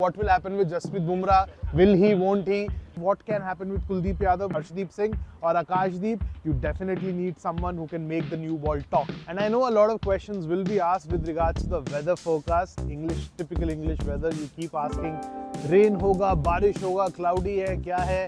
What will happen with Jasprit Bumrah? Will he, won't he? What can happen with Kuldeep Yadav, Arshdeep Singh or Akashdeep? You definitely need someone who can make the new ball talk. And I know a lot of questions will be asked with regards to the weather forecast. Typical English weather. You keep asking, rain hoga, barish hoga, cloudy hai, kya hai?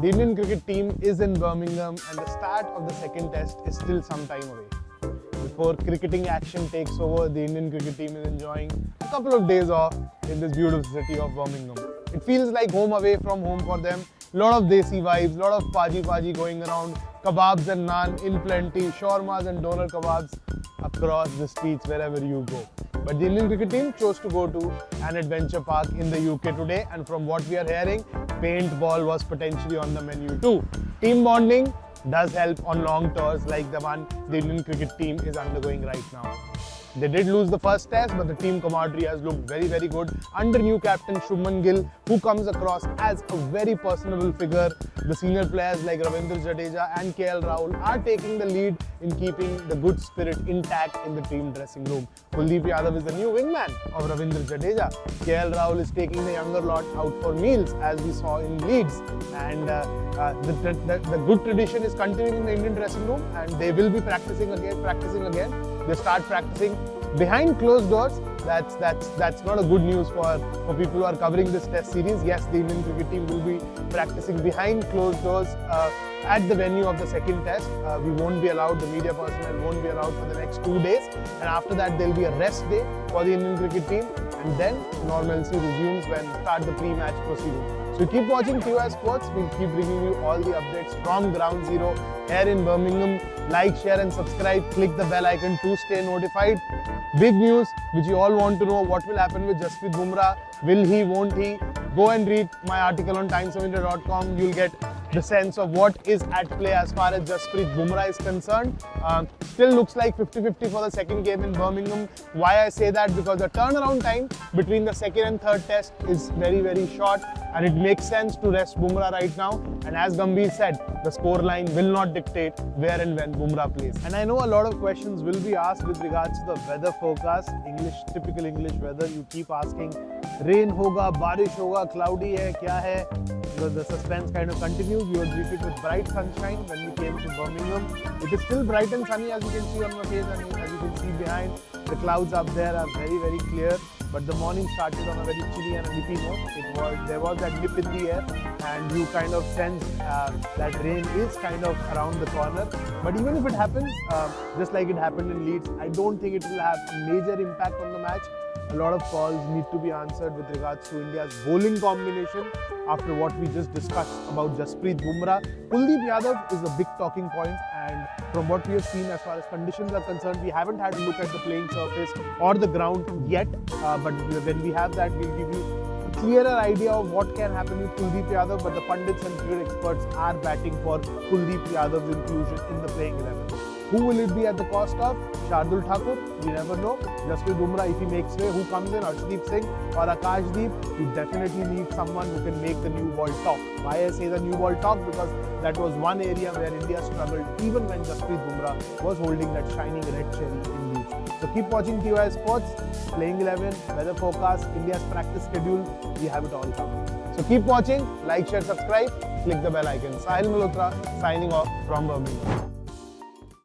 The Indian cricket team is in Birmingham and the start of the second test is still some time away. Before cricketing action takes over, the Indian cricket team is enjoying a couple of days off in this beautiful city of Birmingham. It feels like home away from home for them. Lot of desi vibes, lot of paji going around, kebabs and naan in plenty, shawarmas and doner kebabs across the streets wherever you go. But the Indian cricket team chose to go to an adventure park in the UK today, and from what we are hearing, paintball was potentially on the menu too. Team bonding does help on long tours like the one the Indian cricket team is undergoing right now. They did lose the first test, but the team camaraderie has looked very, very good under new captain Shubman Gill, who comes across as a very personable figure. The senior players like Ravindra Jadeja and KL Rahul are taking the lead in keeping the good spirit intact in the team dressing room. Kuldeep Yadav is the new wingman of Ravindra Jadeja. KL Rahul is taking the younger lot out for meals, as we saw in Leeds. And the good tradition is continuing in the Indian dressing room, and they will be practicing again. They start practicing behind closed doors. That's not a good news for people who are covering this test series. Yes, the Indian cricket team will be practicing behind closed doors at the venue of the second test. We won't be allowed, the media personnel won't be allowed for the next 2 days, and after that there will be a rest day for the Indian cricket team, and then normalcy resumes when start the pre-match proceedings. So keep watching TOI Sports. We'll keep bringing you all the updates from Ground Zero here in Birmingham. Like, share and subscribe. Click the bell icon to stay notified. Big news which you all want to know, what will happen with Jasprit Bumrah? Will he, won't he? Go and read my article on TimesOfIndia.com. You'll get the sense of what is at play as far as Jasprit Bumrah is concerned. Still looks like 50-50 for the second game in Birmingham. Why I say that? Because the turnaround time between the second and third test is very, very short, and it makes sense to rest Bumrah right now. And as Gambhir said, the scoreline will not dictate where and when Bumrah plays. And I know a lot of questions will be asked with regards to the weather forecast. Typical English weather. You keep asking, rain hoga, barish hoga, cloudy hai, kya hai? The suspense kind of continues. We were greeted with bright sunshine when we came to Birmingham. It is still bright and sunny, as you can see on my face, and as you can see behind. The clouds up there are very, very clear. But the morning started on a very chilly and a nippy note. There was that nip in the air, and you kind of sense that rain is kind of around the corner. But even if it happens, just like it happened in Leeds, I don't think it will have a major impact on the match. A lot of calls need to be answered with regards to India's bowling combination after what we just discussed about Jasprit Bumrah. Kuldeep Yadav is a big talking point, and from what we have seen as far as conditions are concerned, we haven't had a look at the playing surface or the ground yet, but when we have that, we'll give you a clearer idea of what can happen with Kuldeep Yadav. But the pundits and cricket experts are batting for Kuldeep Yadav's inclusion in the playing 11. Who will it be at the cost of? Shardul Thakur? We never know. Jasprit Bumrah, if he makes way, who comes in? Arshdeep Singh or Akashdeep? You definitely need someone who can make the new ball talk. Why I say the new ball talk? Because that was one area where India struggled even when Jasprit Bumrah was holding that shining red cherry in Leeds. So keep watching TOI Sports, playing 11, weather forecast, India's practice schedule. We have it all covered. So keep watching, like, share, subscribe, click the bell icon. Sahil Malhotra signing off from Birmingham.